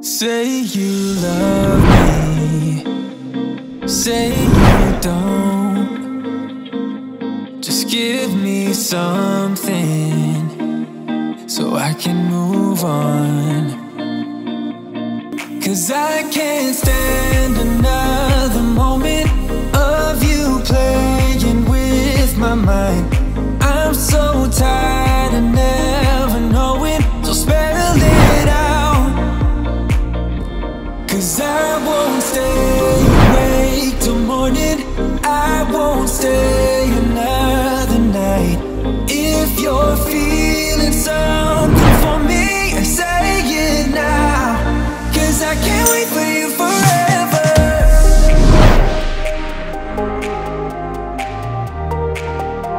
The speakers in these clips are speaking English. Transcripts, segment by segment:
Say you love me, say you don't. Just give me something so I can move on. 'Cause I can't stand another moment of you playing with my mind. I'm so tired of never knowing, so spell it out. 'Cause I won't stay awake till morning, I won't stay another night. If you're feeling something for me, say it now. 'Cause I can't wait for you forever.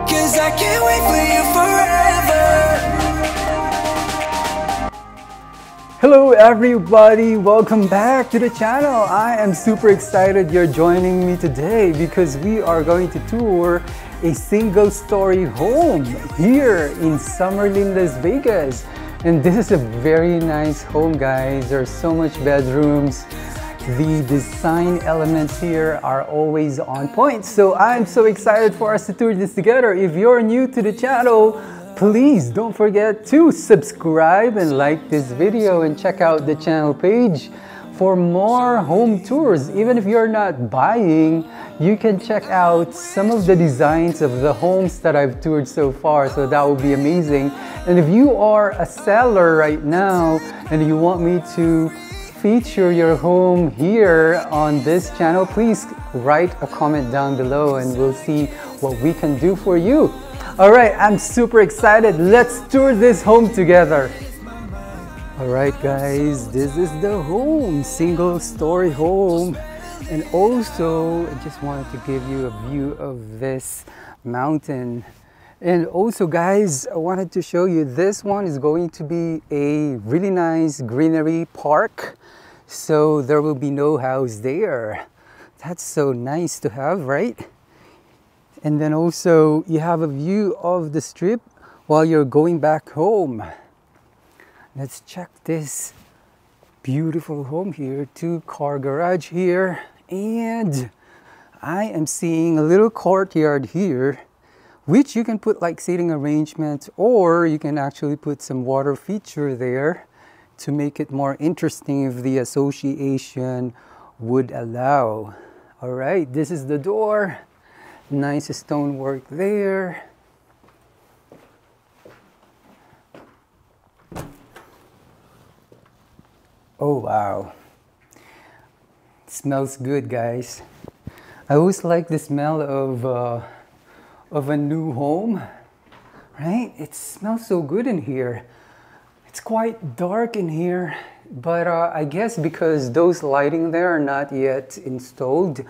'Cause I can't wait for you forever. Hello everybody, welcome back to the channel. I am super excited you're joining me today because we are going to tour a single-story home here in Summerlin, Las Vegas. And this is a very nice home, guys. There's so much bedrooms. The design elements here are always on point. So I'm so excited for us to tour this together. If you're new to the channel, please don't forget to subscribe and like this video and check out the channel page for more home tours. Even if you're not buying, you can check out some of the designs of the homes that I've toured so far, so that would be amazing. And if you are a seller right now and you want me to feature your home here on this channel, please write a comment down below and we'll see what we can do for you. Alright, I'm super excited. Let's tour this home together. Alright guys, this is the home, single-story home. And also, I just wanted to give you a view of this mountain. And also guys, I wanted to show you this one is going to be a really nice greenery park. So there will be no house there. That's so nice to have, right? And then also you have a view of the strip while you're going back home. Let's check this beautiful home here. 2-car garage here. And I am seeing a little courtyard here, which you can put like seating arrangement, or you can actually put some water feature there to make it more interesting if the association would allow. All right, this is the door. Nice stonework there. Oh wow, it smells good, guys. I always like the smell of a new home, right? It smells so good in here. It's quite dark in here, but I guess because those lighting there are not yet installed.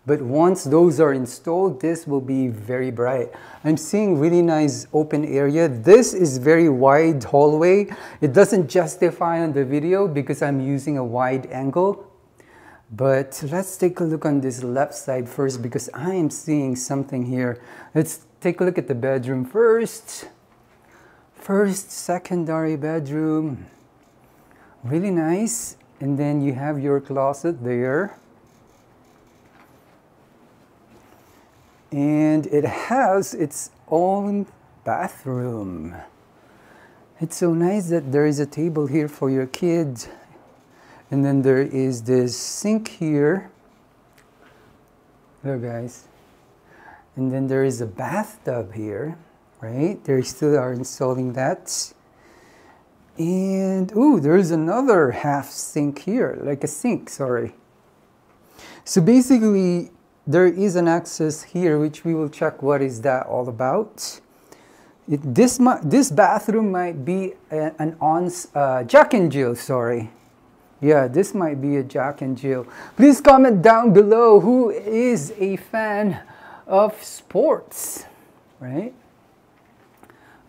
But once those are installed, this will be very bright. I'm seeing really nice open area. This is very wide hallway. It doesn't justify on the video because I'm using a wide angle. But let's take a look on this left side first because I am seeing something here. Let's take a look at the bedroom first. First, secondary bedroom. Really nice. And then you have your closet there. And it has its own bathroom. It's so nice that there is a table here for your kids. And then there is this sink here. Look guys. And then there is a bathtub here, right? They still are installing that. And ooh, there's another half sink here, like a sink, sorry. So basically, there is an access here, which we will check what is that all about. This bathroom might be an Jack and Jill, sorry. Yeah, this might be a Jack and Jill. Please comment down below who is a fan of sports, right?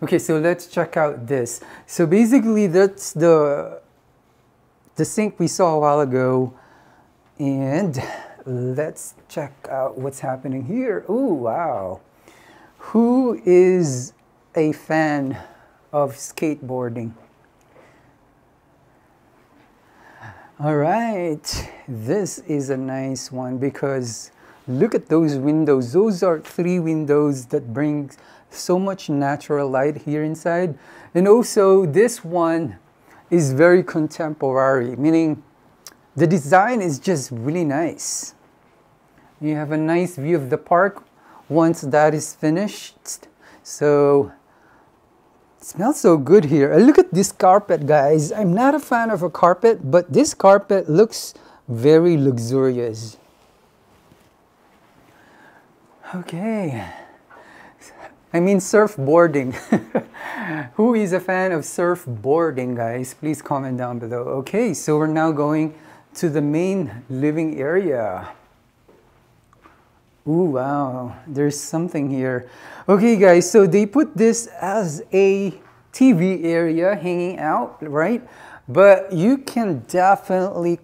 Okay, so let's check out this. So basically, that's the sink we saw a while ago. And let's check out what's happening here. Oh, wow. Who is a fan of skateboarding? All right, this is a nice one because look at those windows. Those are 3 windows that bring so much natural light here inside. And also this one is very contemporary, meaning the design is just really nice. You have a nice view of the park once that is finished. So it smells so good here. Look at this carpet, guys. I'm not a fan of a carpet, but this carpet looks very luxurious. Okay. I mean surfboarding. Who is a fan of surfboarding, guys? Please comment down below. Okay, so we're now going to the main living area. Ooh, wow, there's something here. Okay, guys, so they put this as a TV area hanging out, right? But you can definitely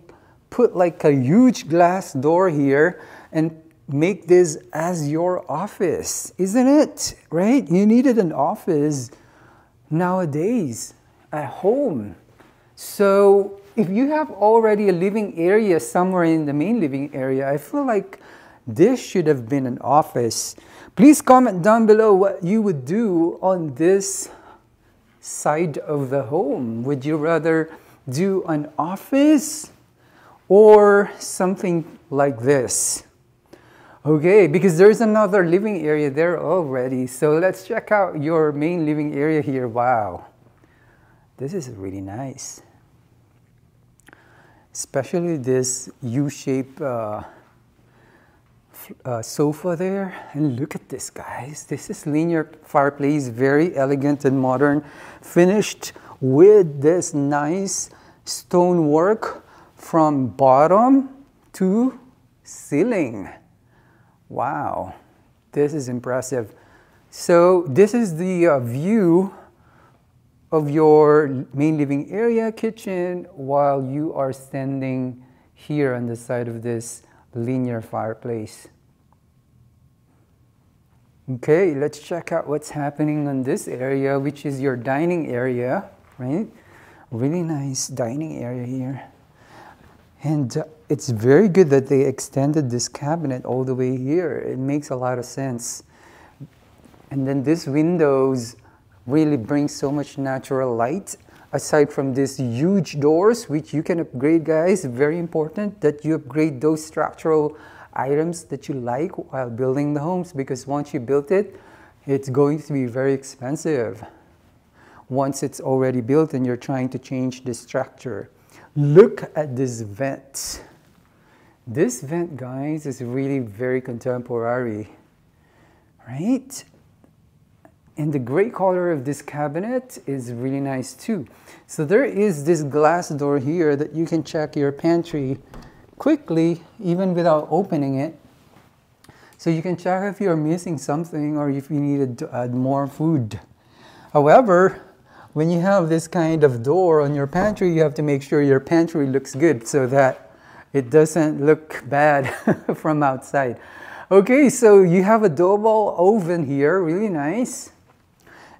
put like a huge glass door here and make this as your office, isn't it? Right? You needed an office nowadays at home. So if you have already a living area somewhere in the main living area, I feel like this should have been an office. Please comment down below what you would do on this side of the home. Would you rather do an office or something like this? Okay, because there's another living area there already. So let's check out your main living area here. Wow, this is really nice. Especially this U-shaped sofa there. And look at this, guys. This is linear fireplace, very elegant and modern, finished with this nice stonework from bottom to ceiling. Wow, this is impressive. So this is the view of your main living area, kitchen, while you are standing here on the side of this linear fireplace. Okay, let's check out what's happening on this area, which is your dining area, right? Really nice dining area here. And it's very good that they extended this cabinet all the way here. It makes a lot of sense. And then these windows really bring so much natural light. Aside from these huge doors, which you can upgrade, guys, very important that you upgrade those structural items that you like while building the homes, because once you built it, it's going to be very expensive once it's already built and you're trying to change the structure. Look at this vent. This vent, guys, is really very contemporary, right? And the gray color of this cabinet is really nice too. So there is this glass door here that you can check your pantry quickly, even without opening it. So you can check if you're missing something or if you needed to add more food. However, when you have this kind of door on your pantry, you have to make sure your pantry looks good so that it doesn't look bad from outside. Okay, so you have a double oven here, really nice.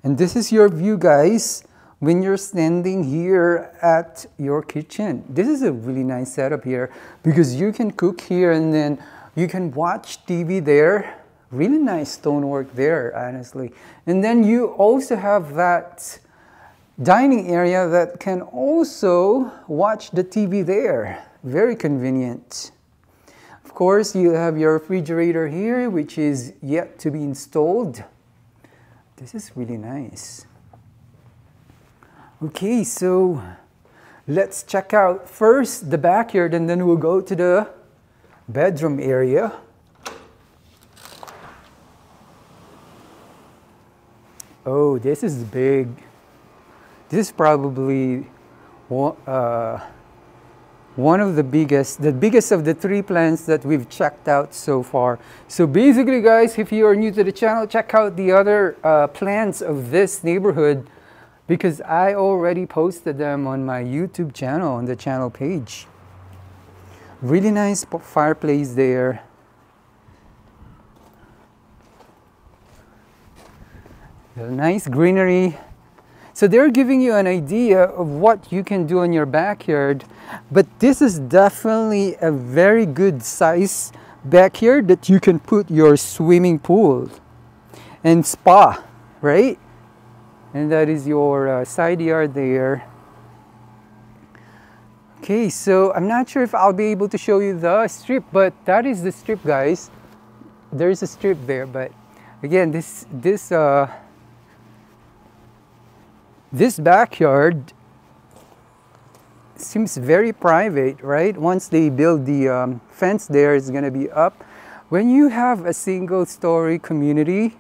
And this is your view, guys, when you're standing here at your kitchen. This is a really nice setup here because you can cook here and then you can watch TV there. Really nice stonework there, honestly. And then you also have that dining area that can also watch the TV there. Very convenient. Of course, you have your refrigerator here, which is yet to be installed. This is really nice. Okay, so let's check out first the backyard and then we'll go to the bedroom area. Oh, this is big. This is probably one of the biggest of the 3 plants that we've checked out so far. So basically, guys, if you are new to the channel, check out the other plants of this neighborhood because I already posted them on my YouTube channel, on the channel page. Really nice fireplace there. Nice greenery. So they're giving you an idea of what you can do in your backyard, but this is definitely a very good size backyard that you can put your swimming pool and spa, right? And that is your side yard there. Okay, so I'm not sure if I'll be able to show you the strip, but that is the strip, guys. There's a strip there, but again, this backyard seems very private, right? Once they build the fence there, it's going to be up. When you have a single-story community,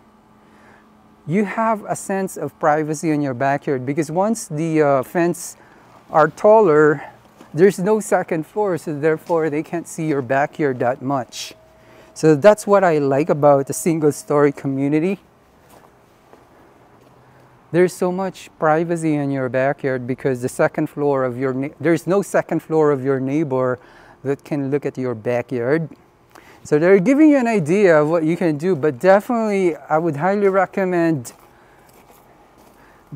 you have a sense of privacy in your backyard, because once the fence are taller, there's no second floor, so therefore they can't see your backyard that much. So that's what I like about a single-story community. There's so much privacy in your backyard because the second floor of there's no second floor of your neighbor that can look at your backyard. So they're giving you an idea of what you can do, but definitely I would highly recommend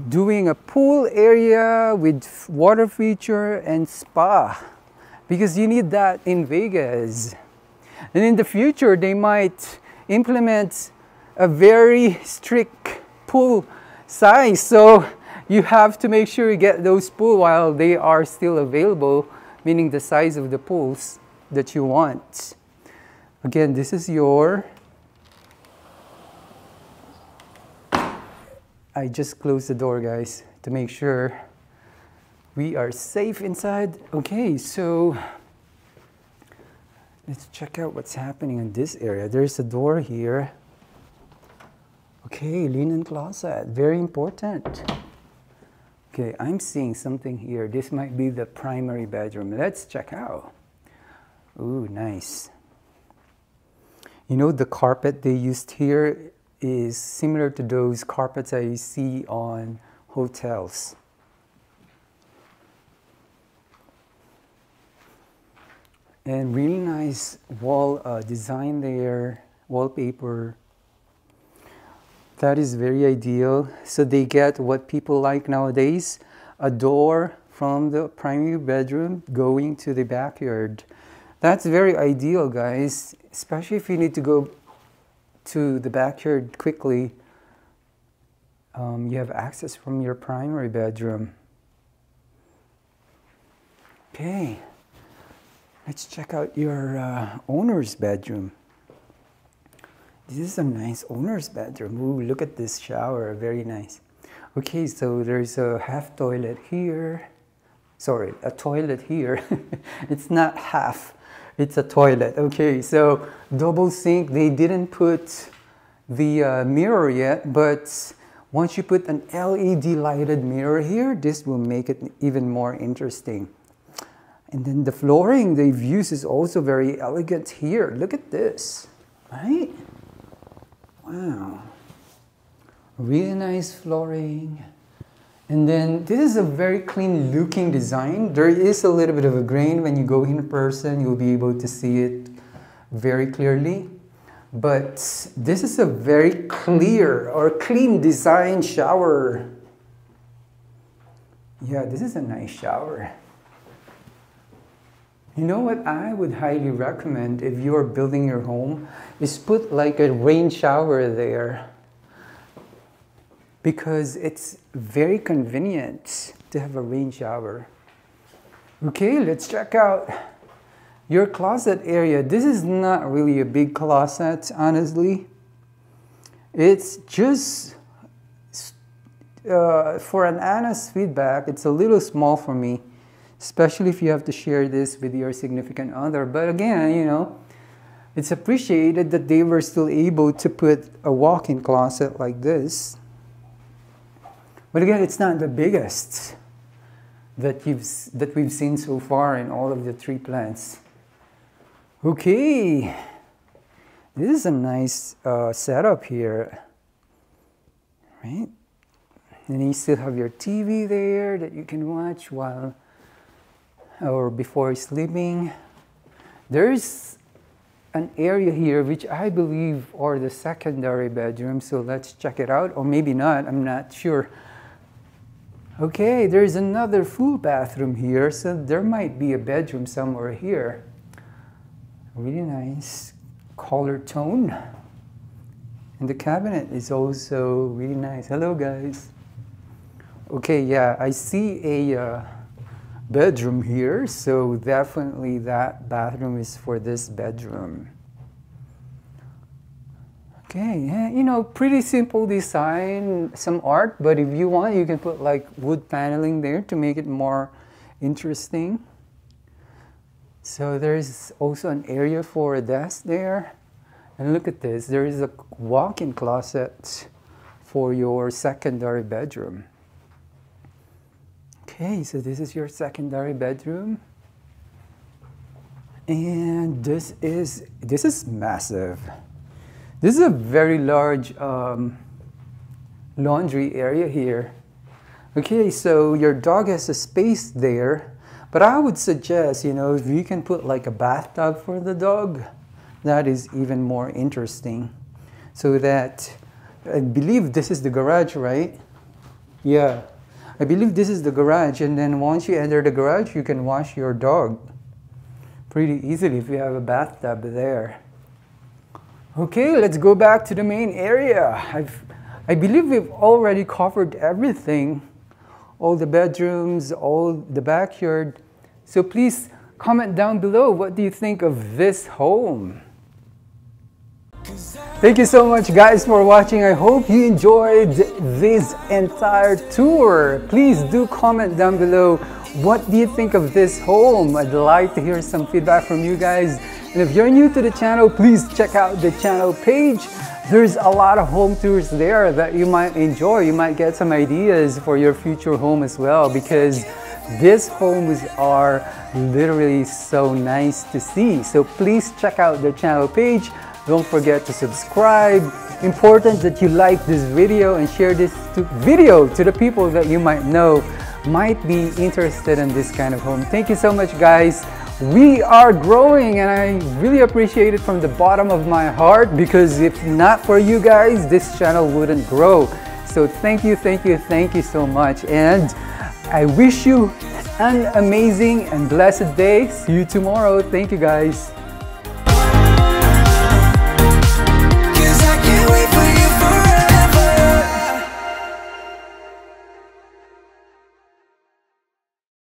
doing a pool area with water feature and spa, because you need that in Vegas. And in the future, they might implement a very strict pool size, so you have to make sure you get those pools while they are still available, meaning the size of the pools that you want. Again, this is your... I just closed the door, guys, to make sure we are safe inside. Okay, so let's check out what's happening in this area. There's a door here. Okay, linen closet, very important. Okay, I'm seeing something here. This might be the primary bedroom. Let's check out. Ooh, nice. You know, the carpet they used here is similar to those carpets I see on hotels. And really nice wall design there, wallpaper. That is very ideal. So they get what people like nowadays, a door from the primary bedroom going to the backyard. That's very ideal, guys, especially if you need to go to the backyard quickly. You have access from your primary bedroom. Okay, let's check out your owner's bedroom. This is a nice owner's bedroom. Ooh, look at this shower, very nice. Okay, so there's a half toilet here. Sorry, a toilet here. It's not half, it's a toilet. Okay, so double sink. They didn't put the mirror yet, but once you put an LED lighted mirror here, this will make it even more interesting. And then the flooring they've used is also very elegant here. Look at this, right? Wow, really nice flooring. And then this is a very clean looking design. There is a little bit of a grain. When you go in person, you'll be able to see it very clearly. But this is a very clear or clean design shower. Yeah, this is a nice shower. You know what I would highly recommend if you're building your home is put like a rain shower there, because it's very convenient to have a rain shower. Okay, let's check out your closet area. This is not really a big closet, honestly. It's just, for an honest feedback, it's a little small for me, especially if you have to share this with your significant other. But again, you know, it's appreciated that they were still able to put a walk-in closet like this. But again, it's not the biggest that we've seen so far in all of the tree plants. Okay, this is a nice setup here, right? And you still have your TV there that you can watch while or before sleeping. There's an area here which I believe are the secondary bedroom, so let's check it out, or maybe not, I'm not sure. Okay, there's another full bathroom here, so there might be a bedroom somewhere here. Really nice color tone. And the cabinet is also really nice. Hello guys. Okay, yeah, I see a bedroom here, so definitely that bathroom is for this bedroom. Okay, yeah, you know, pretty simple design, some art, but if you want, you can put like wood paneling there to make it more interesting. So there's also an area for a desk there. And look at this, there is a walk-in closet for your secondary bedroom. Okay, so this is your secondary bedroom. And this is massive. This is a very large laundry area here. Okay, so your dog has a space there, but I would suggest, you know, if you can put like a bathtub for the dog, that is even more interesting. So that, I believe this is the garage, right? Yeah, I believe this is the garage, and then once you enter the garage, you can wash your dog pretty easily if you have a bathtub there. Okay, let's go back to the main area. I believe we've already covered everything. All the bedrooms, all the backyard. So please comment down below, what do you think of this home? Thank you so much guys for watching. I hope you enjoyed this entire tour. Please do comment down below, what do you think of this home? I'd like to hear some feedback from you guys. And if you're new to the channel, please check out the channel page. There's a lot of home tours there that you might enjoy. You might get some ideas for your future home as well, because these homes are literally so nice to see. So please check out the channel page. Don't forget to subscribe. Important that you like this video and share this video to the people that you might know might be interested in this kind of home. Thank you so much guys. We are growing, and I really appreciate it from the bottom of my heart, because if not for you guys, this channel wouldn't grow. So thank you so much, and I wish you an amazing and blessed day. See you tomorrow. Thank you guys. 'Cause I can't wait for